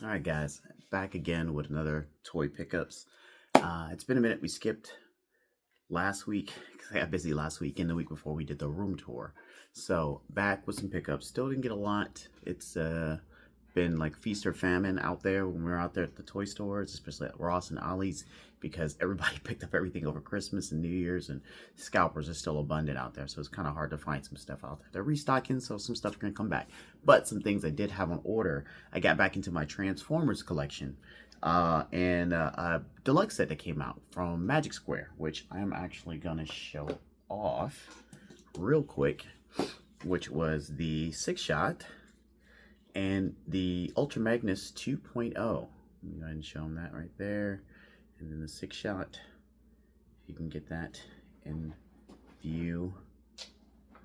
All right, guys, back again with another toy pickups. It's been a minute. We skipped last week because I got busy last week and the week before we did the room tour. So back with some pickups. Still didn't get a lot. It's been like feast or famine out there when we were out there at the toy stores, especially at Ross and Ollie's, because everybody picked up everything over Christmas and New Year's, and scalpers are still abundant out there. So it's kind of hard to find some stuff out there. They're restocking, so some stuff's gonna come back. But some things I did have on order. I got back into my Transformers collection. And a deluxe set that came out from Magic Square, which I'm actually gonna show off real quick, which was the 6-shot and the Ultra Magnus 2.0. Let me go ahead and show them that right there. And then the 6-shot, you can get that in view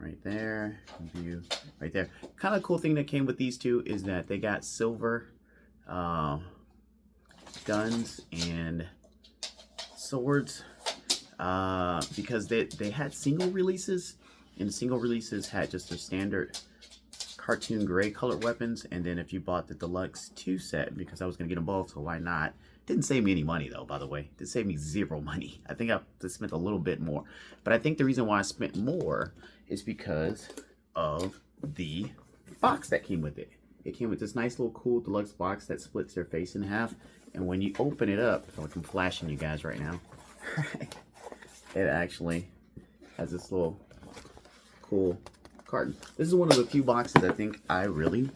right there, view right there. Kind of cool thing that came with these two is that they got silver guns and swords because they had single releases, and single releases had just a standard cartoon gray colored weapons, and then if you bought the deluxe 2 set, because I was gonna get them both, so why not? Didn't save me any money though, by the way. Did save me zero money. I think I spent a little bit more, but I think the reason why I spent more is because of the box that came with it. It came with this nice little cool deluxe box that splits their face in half, and when you open it up, like I'm flashing you guys right now, it actually has this little cool carton. This is one of the few boxes I think I really,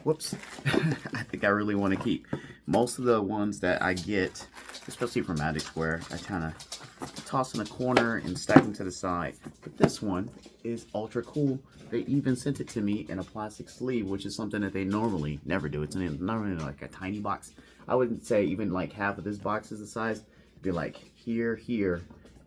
I think I really want to keep. Most of the ones that I get, especially from Magic Square, I kind of toss in a corner and stack them to the side. But this one is ultra cool. They even sent it to me in a plastic sleeve, which is something that they normally never do. It's normally like a tiny box. I wouldn't say even like half of this box is the size. It'd be like here,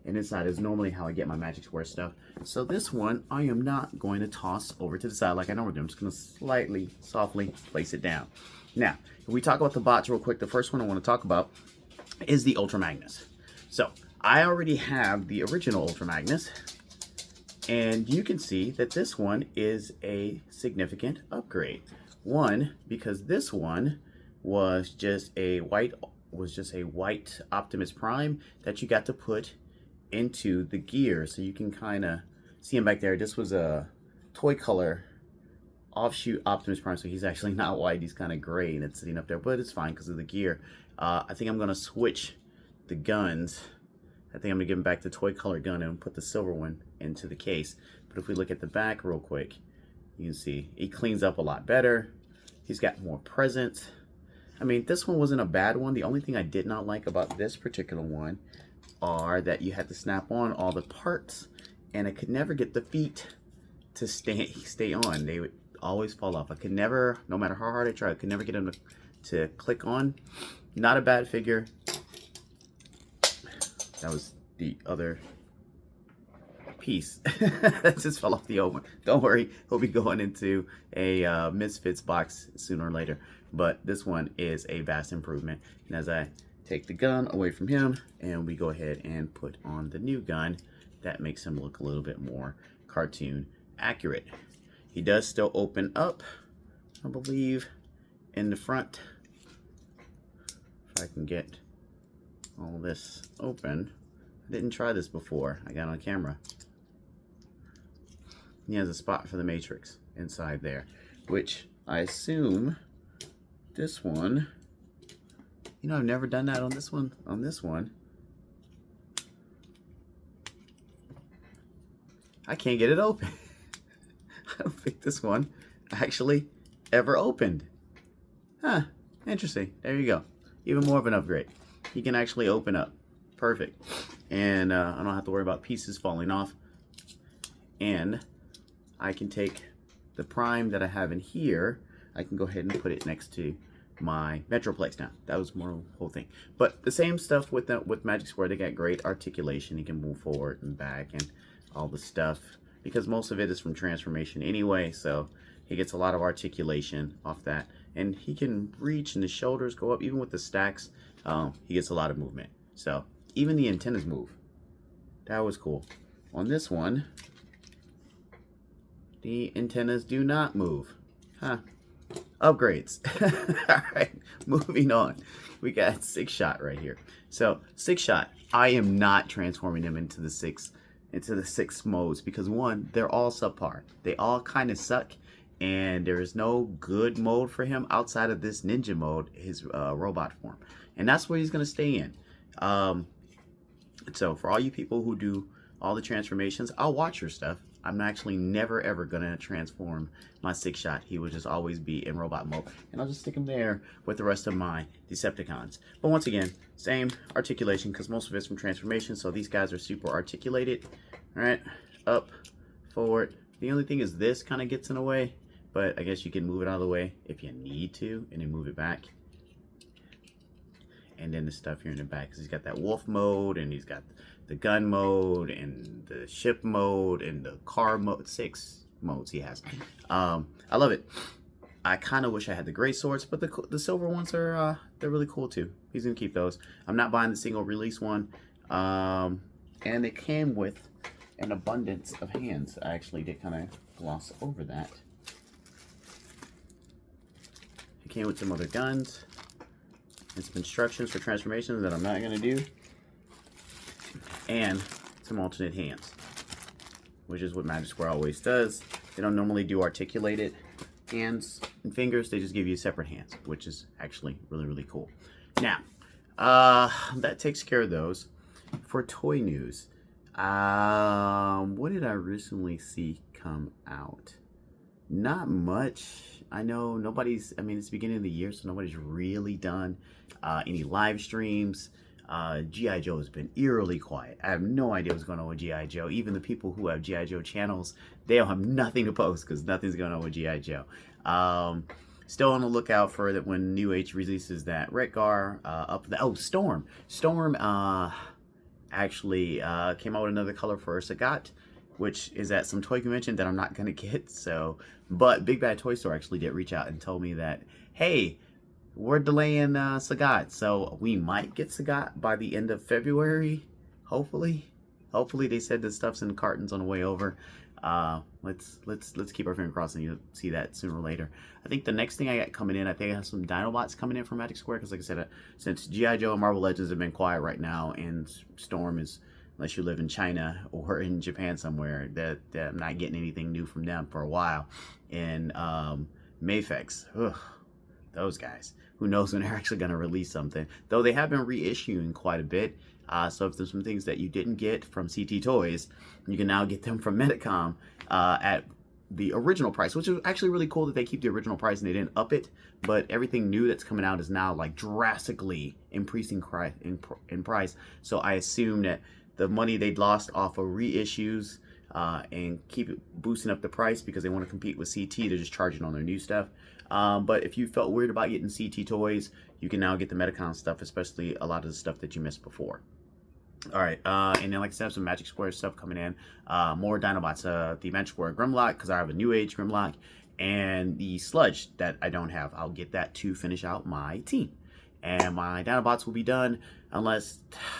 and inside is normally how I get my Magic Square stuff. So this one, I am not going to toss over to the side like I normally do. I'm just going to slightly, softly place it down. Now, if we talk about the bots real quick, the first one I want to talk about is the Ultra Magnus. So I already have the original Ultra Magnus, and you can see that this one is a significant upgrade. One, because this one was just a white Optimus Prime that you got to put into the gear, so you can kind of see him back there. This was a toy color offshoot Optimus Prime, so he's actually not white, he's kind of gray, and it's sitting up there, but it's fine because of the gear. I think I'm gonna switch the guns. I think I'm gonna give him back the toy color gun and put the silver one into the case. But if we look at the back real quick, you can see he cleans up a lot better. He's got more presence. I mean, this one wasn't a bad one. The only thing I did not like about this particular one are that you had to snap on all the parts, and I could never get the feet to stay on. They would always fall off. I could never, no matter how hard I tried, I could never get them to click on. Not a bad figure. That was the other piece that just fell off the oven. Don't worry, he'll be going into a Misfits box sooner or later. But this one is a vast improvement. And as I take the gun away from him and we go ahead and put on the new gun, that makes him look a little bit more cartoon accurate. He does still open up, I believe, in the front. If I can get all this open. I didn't try this before. I got on camera. He has a spot for the Matrix inside there, which I assume this one, you know, I've never done that on this one. I can't get it open. I don't think this one actually ever opened. Huh, interesting. There you go. Even more of an upgrade. He can actually open up. Perfect. And I don't have to worry about pieces falling off. And I can take the Prime that I have in here, I can go ahead and put it next to my Metroplex now. That was more of the whole thing. But the same stuff with Magic Square. They got great articulation. He can move forward and back and all the stuff, because most of it is from transformation anyway, so he gets a lot of articulation off that. And he can reach and the shoulders go up. Even with the stacks, he gets a lot of movement. So even the antennas move. That was cool. On this one, the antennas do not move. Huh. upgrades. All right, moving on. We got Six Shot right here. So Six Shot, I am not transforming him into the six modes because one, they're all subpar. They all kind of suck, and there is no good mode for him outside of this ninja mode, his robot form, and that's where he's gonna stay in. So for all you people who do all the transformations, I'll watch your stuff. I'm actually never ever gonna transform my Six Shot. He will just always be in robot mode, and I'll just stick him there with the rest of my Decepticons. But once again, same articulation because most of it's from transformation, so these guys are super articulated. All right, up, forward. The only thing is this kind of gets in the way, but I guess you can move it out of the way if you need to, and then move it back. And then the stuff here in the back, because he's got that wolf mode, and he's got the gun mode, and the ship mode, and the car mode. 6 modes he has. I love it. I kind of wish I had the gray swords, but the silver ones are they're really cool too. He's gonna keep those. I'm not buying the single release one, and it came with an abundance of hands. I actually did kind of gloss over that. It came with some other guns and some instructions for transformations that I'm not going to do, and some alternate hands, which is what Magic Square always does. They don't normally do articulated hands and fingers, they just give you separate hands, which is actually really, really cool. Now, that takes care of those. For toy news, what did I recently see come out? Not much. I know nobody's, I mean, it's the beginning of the year, so nobody's really done any live streams. G.I. Joe has been eerily quiet. I have no idea what's going on with G.I. Joe. Even the people who have G.I. Joe channels, they don't have nothing to post because nothing's going on with G.I. Joe. Still on the lookout for that when New Age releases that Retgar Storm. Storm actually came out with another color for Sagat, which is at some toy convention that I'm not going to get. So, but Big Bad Toy Store actually did reach out and told me that, hey, we're delaying Sagat, so we might get Sagat by the end of February, hopefully. Hopefully, they said this stuff's in cartons on the way over. Let's keep our finger crossed and you'll see that sooner or later. I think the next thing I got coming in, I think I have some Dinobots coming in from Magic Square, because like I said, since G.I. Joe and Marvel Legends have been quiet right now, and Storm is, unless you live in China or in Japan somewhere, that I'm not getting anything new from them for a while. And Mafex, those guys, who knows when they're actually going to release something, though they have been reissuing quite a bit. So if there's some things that you didn't get from CT Toys, you can now get them from Medicom at the original price, which is actually really cool that they keep the original price and they didn't up it. But everything new that's coming out is now like drastically increasing in price. So I assume that the money they'd lost off of reissues and keep it boosting up the price because they want to compete with CT, they're just charging on their new stuff. But if you felt weird about getting CT Toys, you can now get the Medicom stuff, especially a lot of the stuff that you missed before. All right, and then like I said, some Magic Square stuff coming in. More Dinobots, the Magic Square Grimlock, because I have a New Age Grimlock, and the Sludge that I don't have. I'll get that to finish out my team. And my Dinobots will be done unless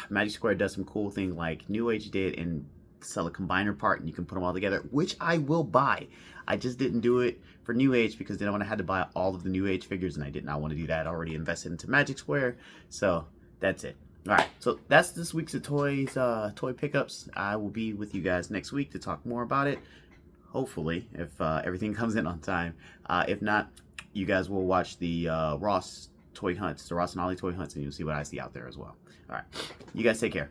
Magic Square does some cool thing like New Age did and sell a combiner part and you can put them all together, which I will buy. I just didn't do it for New Age because then I would have had to buy all of the New Age figures, and I did not want to do that. I already invested into Magic Square, so that's it. All right, so that's this week's toy pickups. I will be with you guys next week to talk more about it. Hopefully, if everything comes in on time. If not, you guys will watch the Ross toy hunts, the Ross and Ollie toy hunts, and you'll see what I see out there as well. All right, you guys take care.